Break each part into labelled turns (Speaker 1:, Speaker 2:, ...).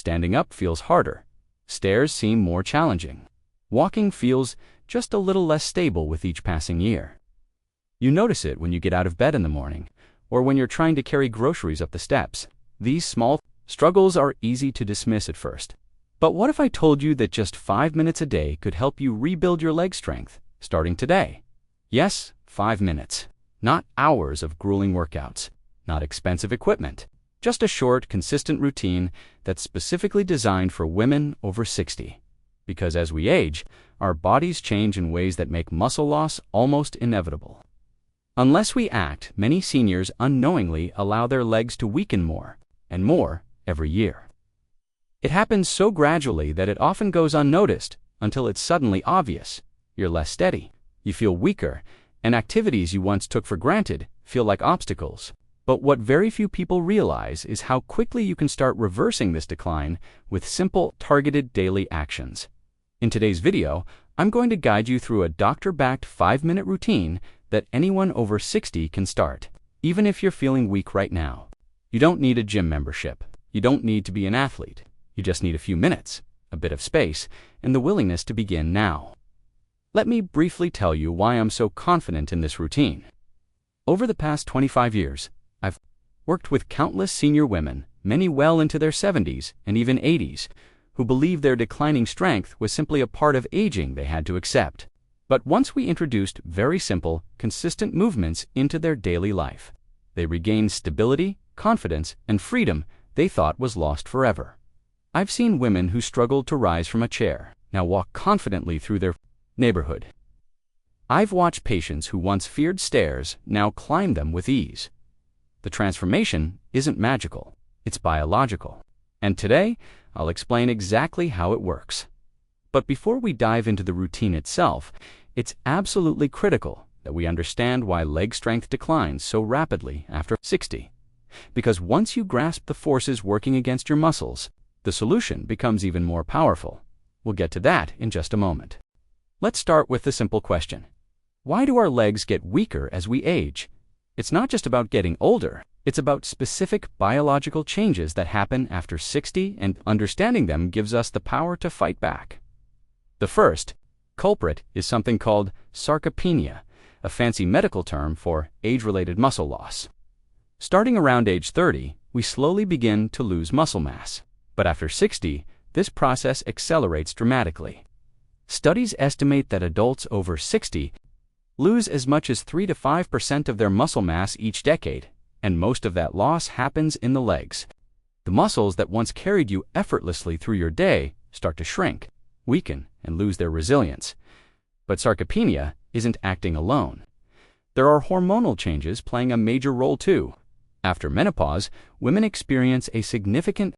Speaker 1: Standing up feels harder. Stairs seem more challenging. Walking feels just a little less stable with each passing year. You notice it when you get out of bed in the morning, or when you're trying to carry groceries up the steps. These small struggles are easy to dismiss at first. But what if I told you that just 5 minutes a day could help you rebuild your leg strength, starting today? Yes, 5 minutes. Not hours of grueling workouts, not expensive equipment. Just a short, consistent routine that's specifically designed for women over 60. Because as we age, our bodies change in ways that make muscle loss almost inevitable. Unless we act, many seniors unknowingly allow their legs to weaken more and more every year. It happens so gradually that it often goes unnoticed until it's suddenly obvious. You're less steady, you feel weaker, and activities you once took for granted feel like obstacles. But what very few people realize is how quickly you can start reversing this decline with simple, targeted daily actions. In today's video, I'm going to guide you through a doctor-backed 5-minute routine that anyone over 60 can start, even if you're feeling weak right now. You don't need a gym membership. You don't need to be an athlete. You just need a few minutes, a bit of space, and the willingness to begin now. Let me briefly tell you why I'm so confident in this routine. Over the past 25 years, I've worked with countless senior women, many well into their 70s and even 80s, who believed their declining strength was simply a part of aging they had to accept. But once we introduced very simple, consistent movements into their daily life, they regained stability, confidence, and freedom they thought was lost forever. I've seen women who struggled to rise from a chair now walk confidently through their neighborhood. I've watched patients who once feared stairs now climb them with ease. The transformation isn't magical, it's biological. And today, I'll explain exactly how it works. But before we dive into the routine itself, it's absolutely critical that we understand why leg strength declines so rapidly after 60. Because once you grasp the forces working against your muscles, the solution becomes even more powerful. We'll get to that in just a moment. Let's start with the simple question. Why do our legs get weaker as we age? It's not just about getting older. It's about specific biological changes that happen after 60, and understanding them gives us the power to fight back. The first culprit is something called sarcopenia, a fancy medical term for age-related muscle loss. Starting around age 30, we slowly begin to lose muscle mass. But after 60, this process accelerates dramatically. Studies estimate that adults over 60 lose as much as 3 to 5% of their muscle mass each decade, and most of that loss happens in the legs. The muscles that once carried you effortlessly through your day start to shrink, weaken, and lose their resilience. But sarcopenia isn't acting alone. There are hormonal changes playing a major role too. After menopause, women experience a significant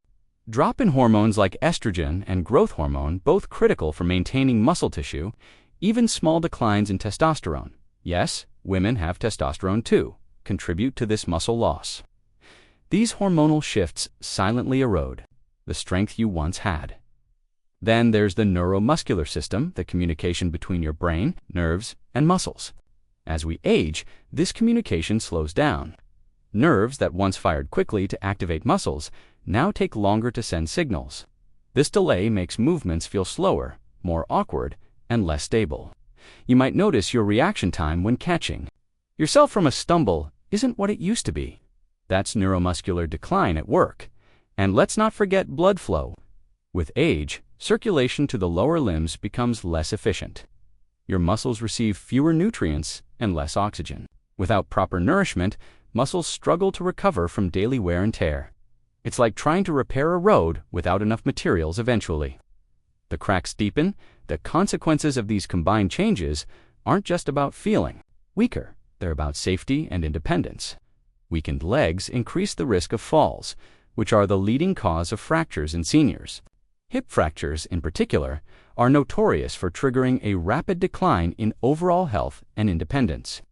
Speaker 1: drop in hormones like estrogen and growth hormone, both critical for maintaining muscle tissue. Even small declines in testosterone, yes, women have testosterone too, contribute to this muscle loss. These hormonal shifts silently erode the strength you once had. Then there's the neuromuscular system, the communication between your brain, nerves, and muscles. As we age, this communication slows down. Nerves that once fired quickly to activate muscles now take longer to send signals. This delay makes movements feel slower, more awkward, and less stable. You might notice your reaction time when catching yourself from a stumble isn't what it used to be. That's neuromuscular decline at work. And let's not forget blood flow. With age, circulation to the lower limbs becomes less efficient. Your muscles receive fewer nutrients and less oxygen. Without proper nourishment, muscles struggle to recover from daily wear and tear. It's like trying to repair a road without enough materials eventually. The cracks deepen. The consequences of these combined changes aren't just about feeling weaker, they're about safety and independence. Weakened legs increase the risk of falls, which are the leading cause of fractures in seniors. Hip fractures, in particular, are notorious for triggering a rapid decline in overall health and independence.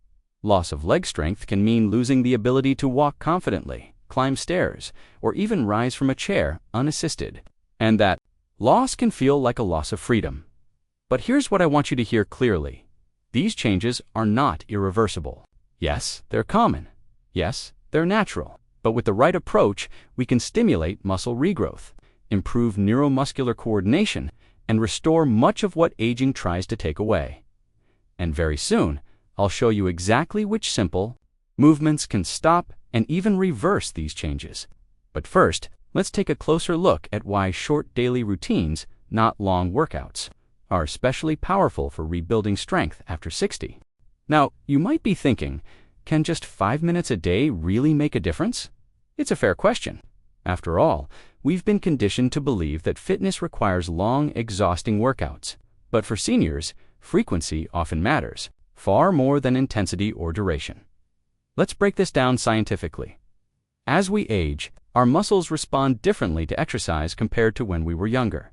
Speaker 1: Loss of leg strength can mean losing the ability to walk confidently, climb stairs, or even rise from a chair unassisted. And that loss can feel like a loss of freedom. But here's what I want you to hear clearly. These changes are not irreversible. Yes, they're common. Yes, they're natural. But with the right approach, we can stimulate muscle regrowth, improve neuromuscular coordination, and restore much of what aging tries to take away. And very soon, I'll show you exactly which simple movements can stop and even reverse these changes. But first, let's take a closer look at why short daily routines, not long workouts, are especially powerful for rebuilding strength after 60. Now, you might be thinking, can just 5 minutes a day really make a difference? It's a fair question. After all, we've been conditioned to believe that fitness requires long, exhausting workouts. But for seniors, frequency often matters, far more than intensity or duration. Let's break this down scientifically. As we age, our muscles respond differently to exercise compared to when we were younger.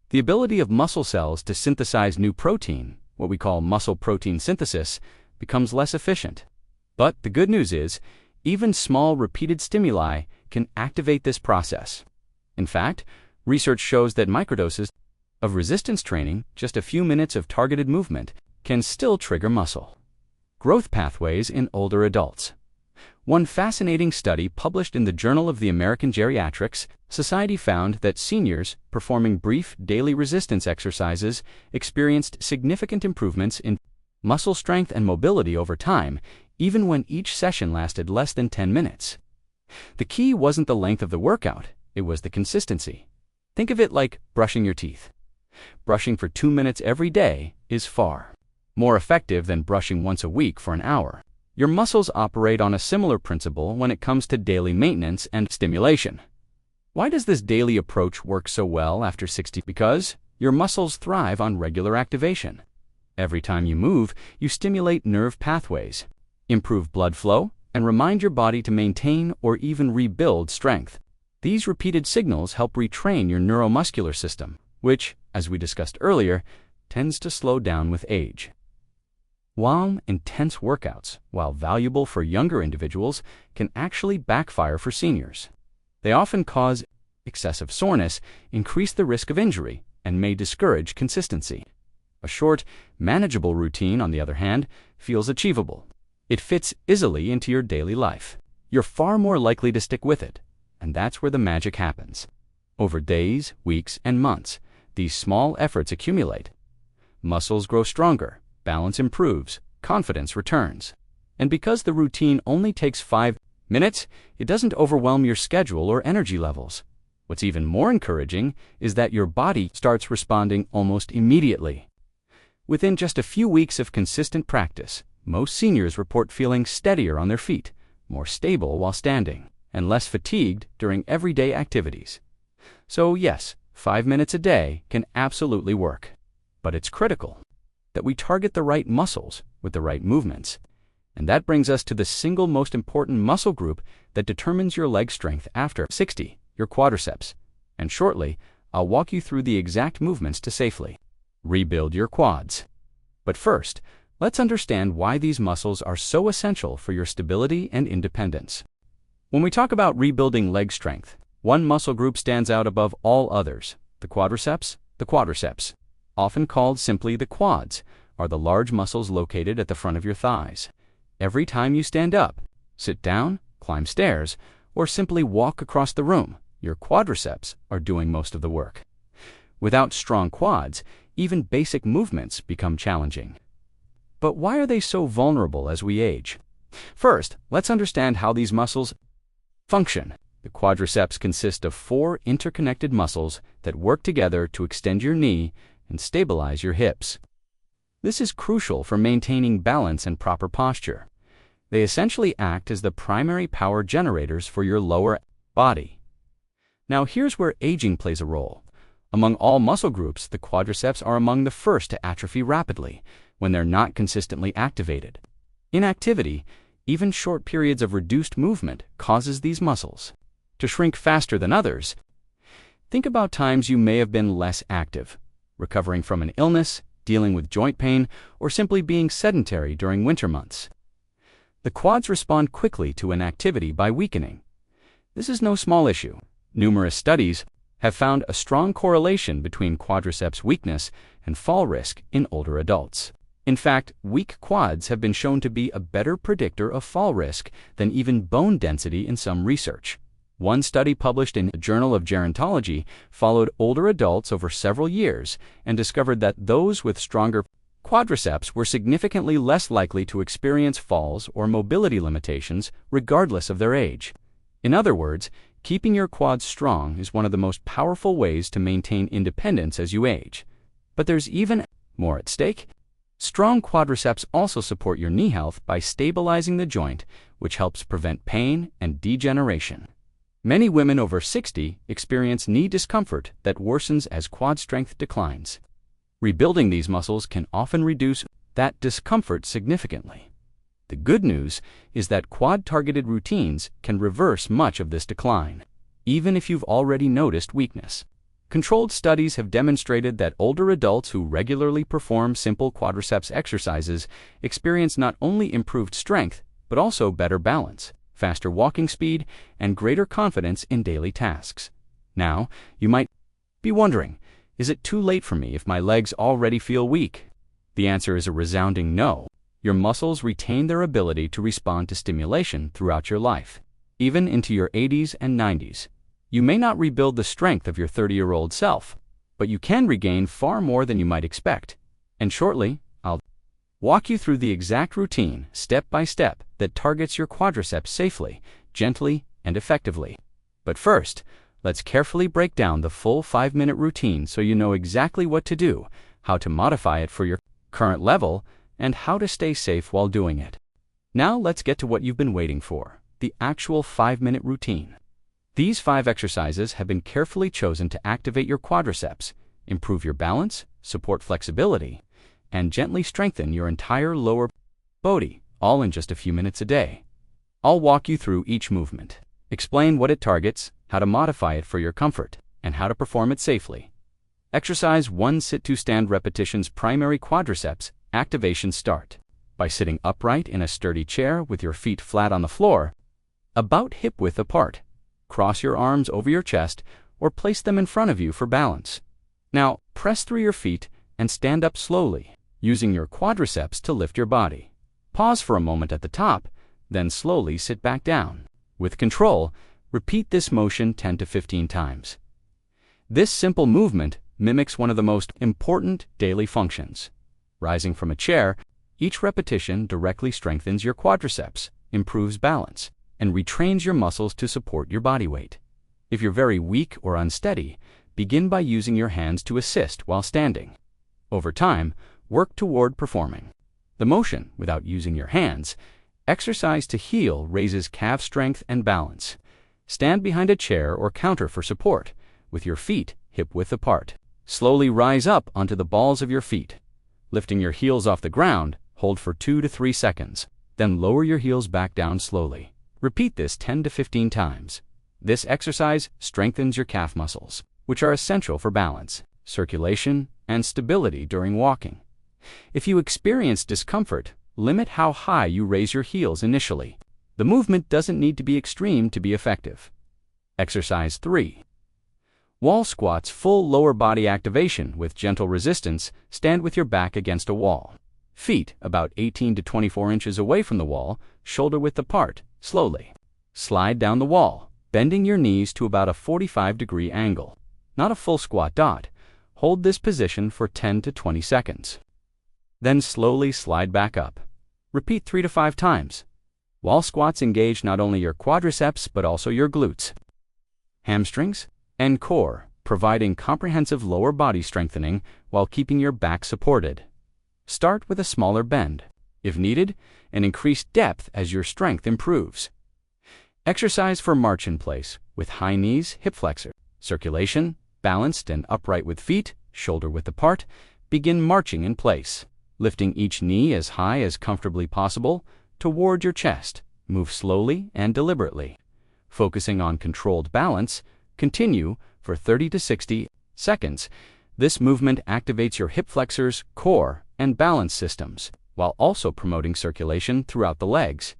Speaker 1: The ability of muscle cells to synthesize new protein, what we call muscle protein synthesis, becomes less efficient. But the good news is, even small repeated stimuli can activate this process. In fact, research shows that microdoses of resistance training, just a few minutes of targeted movement, can still trigger muscle growth pathways in older adults. One fascinating study published in the Journal of the American Geriatrics Society found that seniors performing brief daily resistance exercises experienced significant improvements in muscle strength and mobility over time, even when each session lasted less than 10 minutes. The key wasn't the length of the workout, it was the consistency. Think of it like brushing your teeth. Brushing for 2 minutes every day is far more effective than brushing once a week for an hour. Your muscles operate on a similar principle when it comes to daily maintenance and stimulation. Why does this daily approach work so well after 60? Because your muscles thrive on regular activation. Every time you move, you stimulate nerve pathways, improve blood flow, and remind your body to maintain or even rebuild strength. These repeated signals help retrain your neuromuscular system, which, as we discussed earlier, tends to slow down with age. While intense workouts, while valuable for younger individuals, can actually backfire for seniors. They often cause excessive soreness, increase the risk of injury, and may discourage consistency. A short, manageable routine, on the other hand, feels achievable. It fits easily into your daily life. You're far more likely to stick with it, and that's where the magic happens. Over days, weeks, and months, these small efforts accumulate. Muscles grow stronger, balance improves, confidence returns. And because the routine only takes 5 minutes, it doesn't overwhelm your schedule or energy levels. What's even more encouraging is that your body starts responding almost immediately. Within just a few weeks of consistent practice, most seniors report feeling steadier on their feet, more stable while standing, and less fatigued during everyday activities. So yes, 5 minutes a day can absolutely work. But it's critical that we target the right muscles with the right movements. And that brings us to the single most important muscle group that determines your leg strength after 60, your quadriceps. And shortly, I'll walk you through the exact movements to safely rebuild your quads. But first, let's understand why these muscles are so essential for your stability and independence. When we talk about rebuilding leg strength, one muscle group stands out above all others: the quadriceps. The quadriceps, often called simply the quads, are the large muscles located at the front of your thighs. Every time you stand up, sit down, climb stairs, or simply walk across the room, your quadriceps are doing most of the work. Without strong quads, even basic movements become challenging. But why are they so vulnerable as we age? First, let's understand how these muscles function. The quadriceps consist of 4 interconnected muscles that work together to extend your knee and stabilize your hips. This is crucial for maintaining balance and proper posture. They essentially act as the primary power generators for your lower body. Now here's where aging plays a role. Among all muscle groups, the quadriceps are among the first to atrophy rapidly when they're not consistently activated. Inactivity, even short periods of reduced movement, causes these muscles to shrink faster than others. Think about times you may have been less active, recovering from an illness, dealing with joint pain, or simply being sedentary during winter months. The quads respond quickly to inactivity by weakening. This is no small issue. Numerous studies have found a strong correlation between quadriceps weakness and fall risk in older adults. In fact, weak quads have been shown to be a better predictor of fall risk than even bone density in some research. One study published in the Journal of Gerontology followed older adults over several years and discovered that those with stronger quadriceps were significantly less likely to experience falls or mobility limitations regardless of their age. In other words, keeping your quads strong is one of the most powerful ways to maintain independence as you age. But there's even more at stake. Strong quadriceps also support your knee health by stabilizing the joint, which helps prevent pain and degeneration. Many women over 60 experience knee discomfort that worsens as quad strength declines. Rebuilding these muscles can often reduce that discomfort significantly. The good news is that quad-targeted routines can reverse much of this decline, even if you've already noticed weakness. Controlled studies have demonstrated that older adults who regularly perform simple quadriceps exercises experience not only improved strength, but also better balance, faster walking speed, and greater confidence in daily tasks. Now, you might be wondering, is it too late for me if my legs already feel weak? The answer is a resounding no. Your muscles retain their ability to respond to stimulation throughout your life, even into your 80s and 90s. You may not rebuild the strength of your 30-year-old self, but you can regain far more than you might expect. And shortly, I'll walk you through the exact routine, step by step, that targets your quadriceps safely, gently, and effectively. But first, let's carefully break down the full 5-minute routine so you know exactly what to do, how to modify it for your current level, and how to stay safe while doing it. Now let's get to what you've been waiting for, the actual 5-minute routine. These 5 exercises have been carefully chosen to activate your quadriceps, improve your balance, support flexibility, and gently strengthen your entire lower body, all in just a few minutes a day. I'll walk you through each movement, explain what it targets, how to modify it for your comfort, and how to perform it safely. Exercise 1: sit-to-stand repetitions. Primary quadriceps activation. Start by sitting upright in a sturdy chair with your feet flat on the floor, about hip-width apart. Cross your arms over your chest or place them in front of you for balance. Now, press through your feet and stand up slowly, using your quadriceps to lift your body. Pause for a moment at the top, then slowly sit back down. With control, repeat this motion 10 to 15 times. This simple movement mimics one of the most important daily functions. Rising from a chair, each repetition directly strengthens your quadriceps, improves balance, and retrains your muscles to support your body weight. If you're very weak or unsteady, begin by using your hands to assist while standing. Over time, work toward performing the motion without using your hands. Exercise to heel raises calf strength and balance. Stand behind a chair or counter for support, with your feet hip-width apart. Slowly rise up onto the balls of your feet. Lifting your heels off the ground, hold for 2 to 3 seconds. Then lower your heels back down slowly. Repeat this 10 to 15 times. This exercise strengthens your calf muscles, which are essential for balance, circulation, and stability during walking. If you experience discomfort, limit how high you raise your heels initially. The movement doesn't need to be extreme to be effective. Exercise 3. Wall squats. Full lower body activation with gentle resistance. Stand with your back against a wall. Feet about 18 to 24 inches away from the wall, shoulder width apart. Slowly slide down the wall, bending your knees to about a 45-degree angle. Not a full squat dot. Hold this position for 10 to 20 seconds. Then slowly slide back up. Repeat 3 to 5 times. Wall squats engage not only your quadriceps but also your glutes, hamstrings, and core, providing comprehensive lower body strengthening while keeping your back supported. Start with a smaller bend, if needed, and increase depth as your strength improves. Exercise for march in place with high knees, hip flexor, circulation, balanced and upright with feet, shoulder width apart. Begin marching in place, lifting each knee as high as comfortably possible toward your chest. Move slowly and deliberately. Focusing on controlled balance, continue for 30 to 60 seconds. This movement activates your hip flexors, core, and balance systems, while also promoting circulation throughout the legs.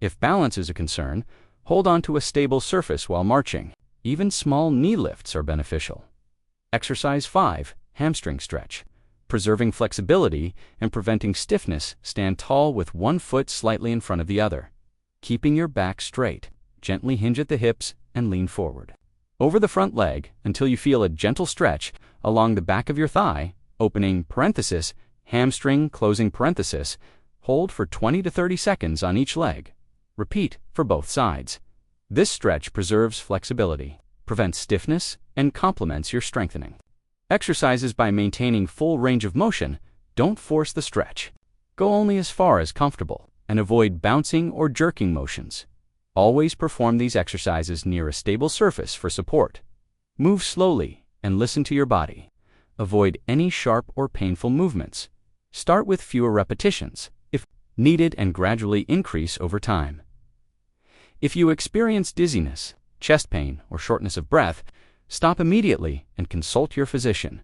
Speaker 1: If balance is a concern, hold on to a stable surface while marching. Even small knee lifts are beneficial. Exercise 5. Hamstring stretch. Preserving flexibility and preventing stiffness, stand tall with one foot slightly in front of the other. Keeping your back straight, gently hinge at the hips and lean forward. Over the front leg until you feel a gentle stretch along the back of your thigh, opening parenthesis, hamstring, closing parenthesis. Hold for 20 to 30 seconds on each leg. Repeat for both sides. This stretch preserves flexibility, prevents stiffness, and complements your strengthening. Exercises by maintaining full range of motion. Don't force the stretch. Go only as far as comfortable, and avoid bouncing or jerking motions. Always perform these exercises near a stable surface for support. Move slowly and listen to your body. Avoid any sharp or painful movements. Start with fewer repetitions, if needed, and gradually increase over time. If you experience dizziness, chest pain, or shortness of breath, stop immediately and consult your physician.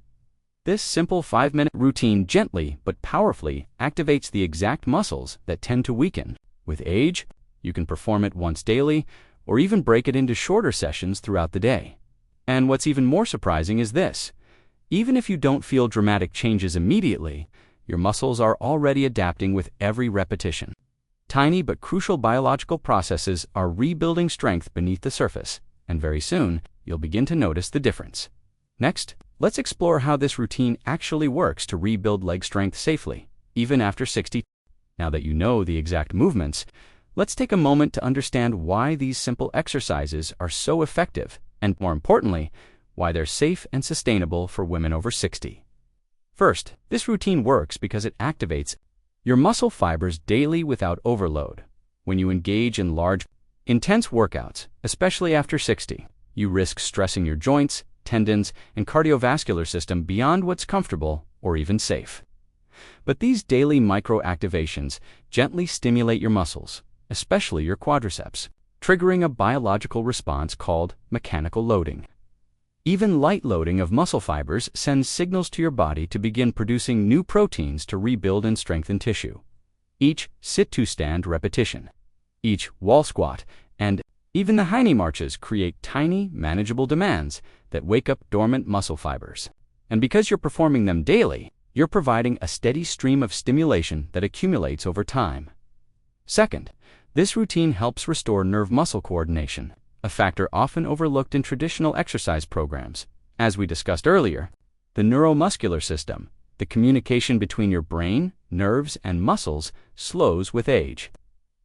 Speaker 1: This simple 5-minute routine gently but powerfully activates the exact muscles that tend to weaken. With age, you can perform it once daily or even break it into shorter sessions throughout the day. And what's even more surprising is this. Even if you don't feel dramatic changes immediately, your muscles are already adapting with every repetition. Tiny but crucial biological processes are rebuilding strength beneath the surface, and very soon, you'll begin to notice the difference. Next, let's explore how this routine actually works to rebuild leg strength safely, even after 60. Now that you know the exact movements, let's take a moment to understand why these simple exercises are so effective, and more importantly, why they're safe and sustainable for women over 60. First, this routine works because it activates your muscle fibers daily without overload. When you engage in large, intense workouts, especially after 60, you risk stressing your joints, tendons, and cardiovascular system beyond what's comfortable or even safe. But these daily micro-activations gently stimulate your muscles, especially your quadriceps, triggering a biological response called mechanical loading. Even light loading of muscle fibers sends signals to your body to begin producing new proteins to rebuild and strengthen tissue. Each sit-to-stand repetition, each wall squat, and even the hiney marches create tiny, manageable demands that wake up dormant muscle fibers. And because you're performing them daily, you're providing a steady stream of stimulation that accumulates over time. Second, this routine helps restore nerve-muscle coordination, a factor often overlooked in traditional exercise programs. As we discussed earlier, the neuromuscular system, the communication between your brain, nerves, and muscles, slows with age.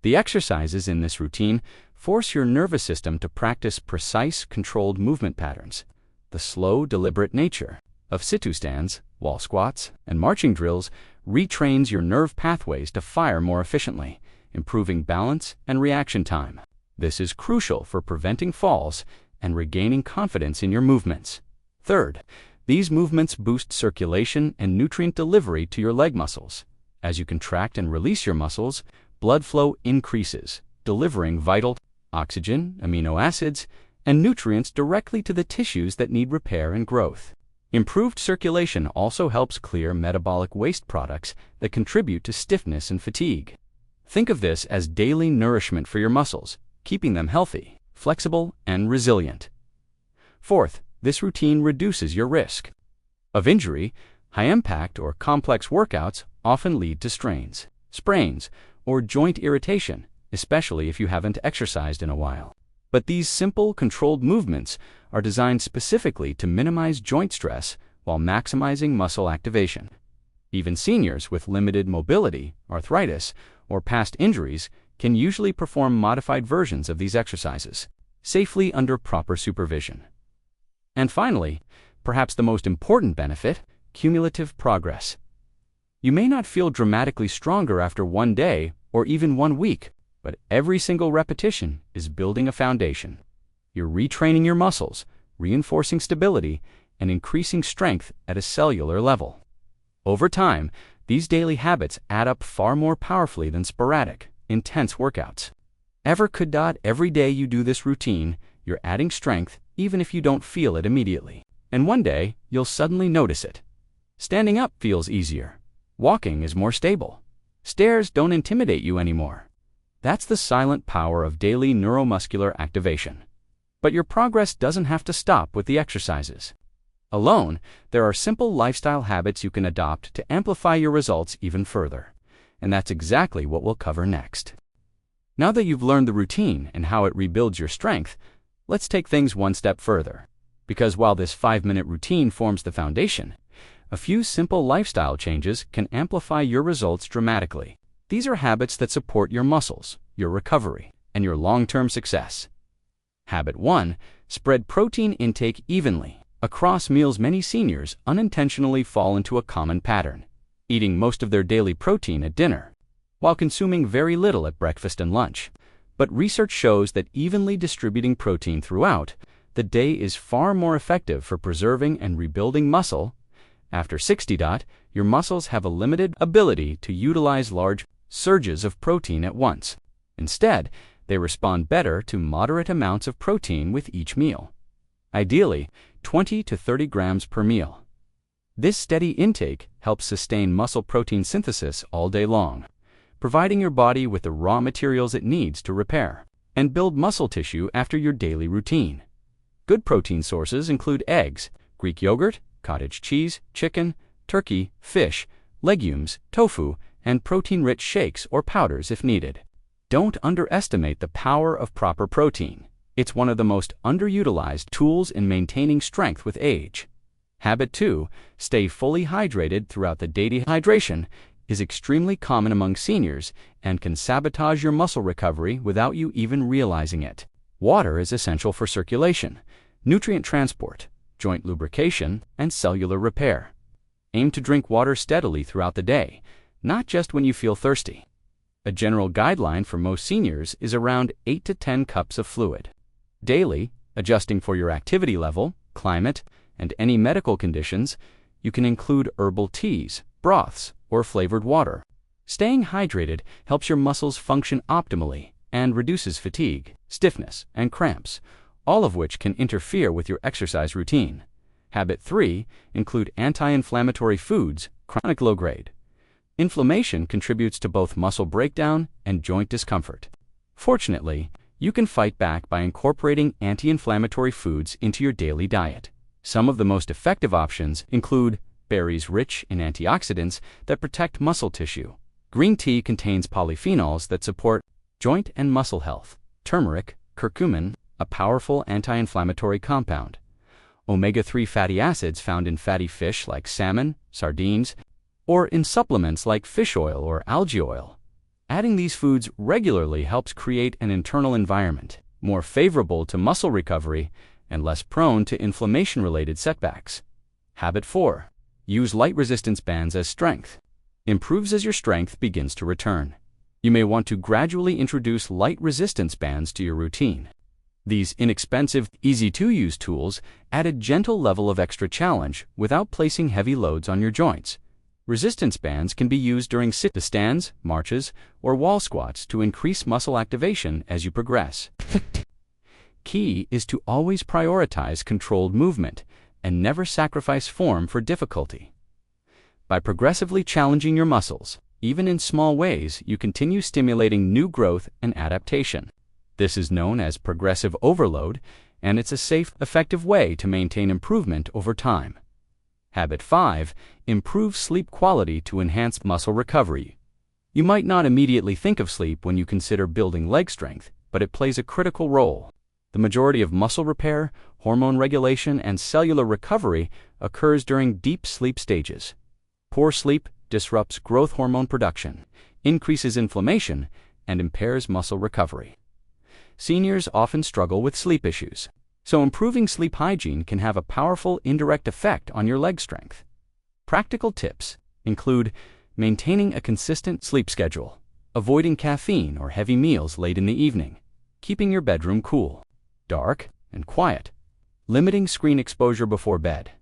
Speaker 1: The exercises in this routine force your nervous system to practice precise, controlled movement patterns. The slow, deliberate nature of sit-to-stands, wall squats, and marching drills retrains your nerve pathways to fire more efficiently, improving balance and reaction time. This is crucial for preventing falls and regaining confidence in your movements. Third, these movements boost circulation and nutrient delivery to your leg muscles. As you contract and release your muscles, blood flow increases, delivering vital oxygen, amino acids, and nutrients directly to the tissues that need repair and growth. Improved circulation also helps clear metabolic waste products that contribute to stiffness and fatigue. Think of this as daily nourishment for your muscles, keeping them healthy, flexible, and resilient. Fourth, this routine reduces your risk of injury. High-impact or complex workouts often lead to strains, sprains, or joint irritation, especially if you haven't exercised in a while. But these simple, controlled movements are designed specifically to minimize joint stress while maximizing muscle activation. Even seniors with limited mobility, arthritis, or past injuries can usually perform modified versions of these exercises, safely under proper supervision. And finally, perhaps the most important benefit, cumulative progress. You may not feel dramatically stronger after one day or even 1 week, but every single repetition is building a foundation. You're retraining your muscles, reinforcing stability, and increasing strength at a cellular level. Over time, these daily habits add up far more powerfully than sporadic, intense workouts. Every day you do this routine, you're adding strength even if you don't feel it immediately. And one day, you'll suddenly notice it. Standing up feels easier. Walking is more stable. Stairs don't intimidate you anymore. That's the silent power of daily neuromuscular activation. But your progress doesn't have to stop with the exercises. Alone, there are simple lifestyle habits you can adopt to amplify your results even further. And that's exactly what we'll cover next. Now that you've learned the routine and how it rebuilds your strength, Let's take things one step further. Because while this 5-minute routine forms the foundation, a few simple lifestyle changes can amplify your results dramatically. These are habits that support your muscles, your recovery, and your long-term success. Habit 1. Spread protein intake evenly. Across meals, many seniors unintentionally fall into a common pattern, eating most of their daily protein at dinner, while consuming very little at breakfast and lunch. But research shows that evenly distributing protein throughout the day is far more effective for preserving and rebuilding muscle. After 60, your muscles have a limited ability to utilize large surges of protein at once. Instead, they respond better to moderate amounts of protein with each meal. Ideally, 20 to 30 grams per meal. This steady intake helps sustain muscle protein synthesis all day long, providing your body with the raw materials it needs to repair and build muscle tissue after your daily routine. Good protein sources include eggs, Greek yogurt, cottage cheese, chicken, turkey, fish, legumes, tofu, and protein-rich shakes or powders if needed. Don't underestimate the power of proper protein. It's one of the most underutilized tools in maintaining strength with age. Habit 2. Stay fully hydrated throughout the day. Dehydration is extremely common among seniors and can sabotage your muscle recovery without you even realizing it. Water is essential for circulation, nutrient transport, joint lubrication, and cellular repair. Aim to drink water steadily throughout the day, not just when you feel thirsty. A general guideline for most seniors is around 8 to 10 cups of fluid daily, adjusting for your activity level, climate, and any medical conditions. You can include herbal teas, broths, or flavored water. Staying hydrated helps your muscles function optimally and reduces fatigue, stiffness, and cramps, all of which can interfere with your exercise routine. Habit 3. Include anti-inflammatory foods. Chronic low-grade inflammation contributes to both muscle breakdown and joint discomfort. Fortunately, you can fight back by incorporating anti-inflammatory foods into your daily diet. Some of the most effective options include berries rich in antioxidants that protect muscle tissue. Green tea contains polyphenols that support joint and muscle health. Turmeric, curcumin, a powerful anti-inflammatory compound. Omega-3 fatty acids found in fatty fish like salmon, sardines, or in supplements like fish oil or algae oil. Adding these foods regularly helps create an internal environment more favorable to muscle recovery and less prone to inflammation-related setbacks. Habit 4. Use light resistance bands as strength. Improves as your strength begins to return. You may want to gradually introduce light resistance bands to your routine. These inexpensive, easy-to-use tools add a gentle level of extra challenge without placing heavy loads on your joints. Resistance bands can be used during sit-to-stands, marches, or wall squats to increase muscle activation as you progress. Key is to always prioritize controlled movement and never sacrifice form for difficulty. By progressively challenging your muscles, even in small ways, you continue stimulating new growth and adaptation. This is known as progressive overload, and it's a safe, effective way to maintain improvement over time. Habit 5. Improve sleep quality to enhance muscle recovery. You might not immediately think of sleep when you consider building leg strength, but it plays a critical role. The majority of muscle repair, hormone regulation, and cellular recovery occurs during deep sleep stages. Poor sleep disrupts growth hormone production, increases inflammation, and impairs muscle recovery. Seniors often struggle with sleep issues, so improving sleep hygiene can have a powerful indirect effect on your leg strength. Practical tips include maintaining a consistent sleep schedule, avoiding caffeine or heavy meals late in the evening, keeping your bedroom cool, dark, and quiet, limiting screen exposure before bed.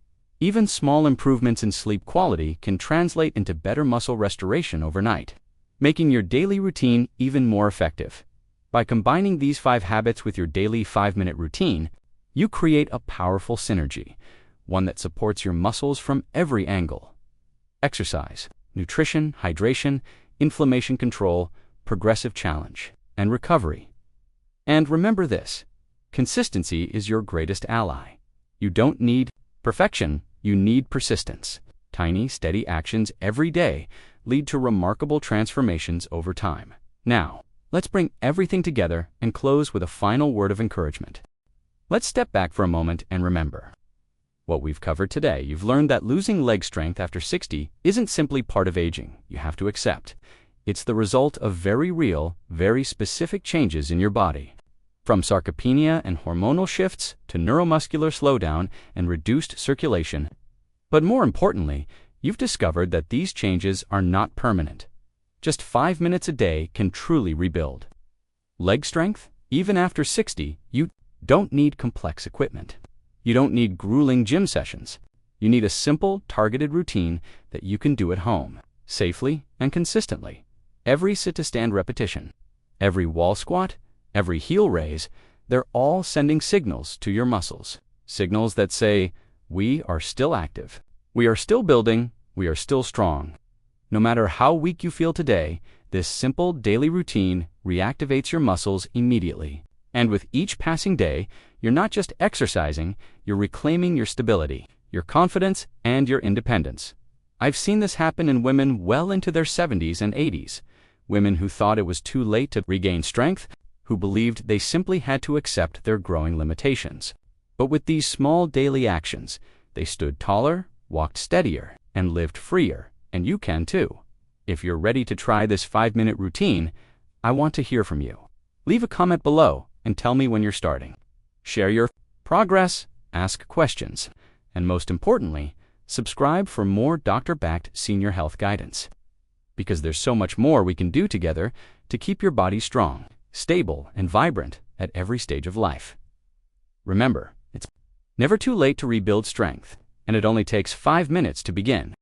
Speaker 1: Even small improvements in sleep quality can translate into better muscle restoration overnight, making your daily routine even more effective. By combining these 5 habits with your daily 5-minute routine, you create a powerful synergy, one that supports your muscles from every angle. Exercise, nutrition, hydration, inflammation control, progressive challenge, and recovery. And remember this: consistency is your greatest ally. You don't need perfection, you need persistence. Tiny, steady actions every day lead to remarkable transformations over time. Now, let's bring everything together and close with a final word of encouragement. Let's step back for a moment and remember what we've covered today. You've learned that losing leg strength after 60 isn't simply part of aging. You have to accept. It's the result of very real, very specific changes in your body. From sarcopenia and hormonal shifts to neuromuscular slowdown and reduced circulation. But more importantly, you've discovered that these changes are not permanent. Just 5 minutes a day can truly rebuild leg strength. Even after 60, you don't need complex equipment. You don't need grueling gym sessions. You need a simple, targeted routine that you can do at home, safely and consistently. Every sit-to-stand repetition, every wall squat, every heel raise, they're all sending signals to your muscles. Signals that say, we are still active. We are still building. We are still strong. No matter how weak you feel today, this simple daily routine reactivates your muscles immediately. And with each passing day, you're not just exercising, you're reclaiming your stability, your confidence, and your independence. I've seen this happen in women well into their 70s and 80s. Women who thought it was too late to regain strength, who believed they simply had to accept their growing limitations. But with these small daily actions, they stood taller, walked steadier, and lived freer. And you can too. If you're ready to try this 5-minute routine, I want to hear from you. Leave a comment below and tell me when you're starting. Share your progress, ask questions, and most importantly, subscribe for more doctor-backed senior health guidance. Because there's so much more we can do together to keep your body strong, stable, and vibrant at every stage of life. Remember, it's never too late to rebuild strength, and it only takes 5 minutes to begin.